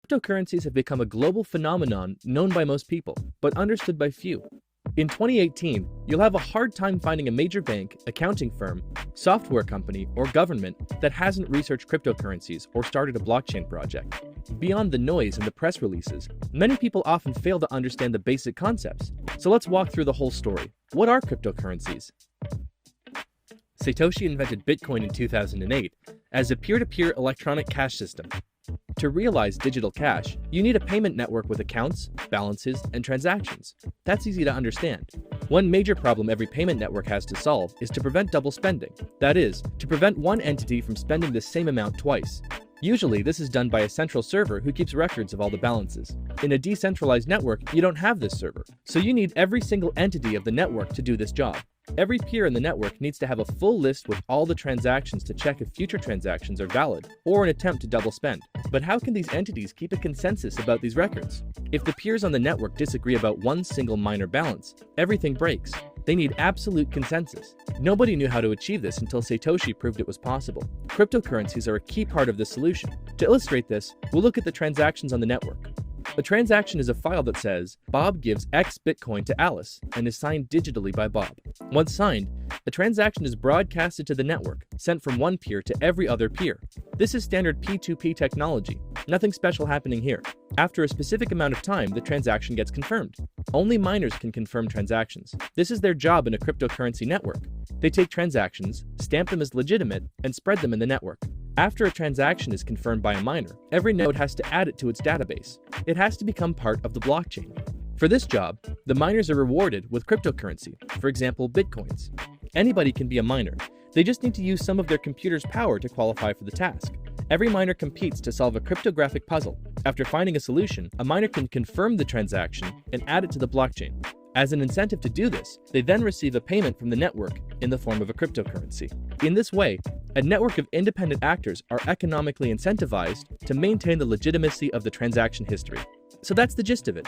Cryptocurrencies have become a global phenomenon known by most people, but understood by few. In 2018, you'll have a hard time finding a major bank, accounting firm, software company, or government that hasn't researched cryptocurrencies or started a blockchain project. Beyond the noise and the press releases, many people often fail to understand the basic concepts. So let's walk through the whole story. What are cryptocurrencies? Satoshi invented Bitcoin in 2008 as a peer-to-peer electronic cash system. To realize digital cash, you need a payment network with accounts, balances, and transactions. That's easy to understand. One major problem every payment network has to solve is to prevent double spending. That is, to prevent one entity from spending the same amount twice. Usually, this is done by a central server who keeps records of all the balances. In a decentralized network, you don't have this server, so you need every single entity of the network to do this job. Every peer in the network needs to have a full list with all the transactions to check if future transactions are valid, or an attempt to double spend. But how can these entities keep a consensus about these records? If the peers on the network disagree about one single minor balance, everything breaks. They need absolute consensus. Nobody knew how to achieve this until Satoshi proved it was possible. Cryptocurrencies are a key part of the solution. To illustrate this, we'll look at the transactions on the network. A transaction is a file that says, Bob gives X Bitcoin to Alice and is signed digitally by Bob. Once signed, the transaction is broadcasted to the network, sent from one peer to every other peer. This is standard P2P technology. Nothing special happening here. After a specific amount of time, the transaction gets confirmed. Only miners can confirm transactions. This is their job in a cryptocurrency network. They take transactions, stamp them as legitimate, and spread them in the network. After a transaction is confirmed by a miner, every node has to add it to its database. It has to become part of the blockchain. For this job, the miners are rewarded with cryptocurrency, for example, bitcoins. Anybody can be a miner. They just need to use some of their computer's power to qualify for the task. Every miner competes to solve a cryptographic puzzle. After finding a solution, a miner can confirm the transaction and add it to the blockchain. As an incentive to do this, they then receive a payment from the network in the form of a cryptocurrency. In this way, a network of independent actors are economically incentivized to maintain the legitimacy of the transaction history. So that's the gist of it.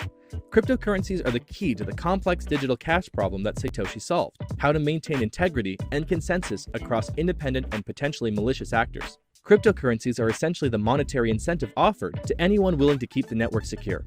Cryptocurrencies are the key to the complex digital cash problem that Satoshi solved: how to maintain integrity and consensus across independent and potentially malicious actors. Cryptocurrencies are essentially the monetary incentive offered to anyone willing to keep the network secure.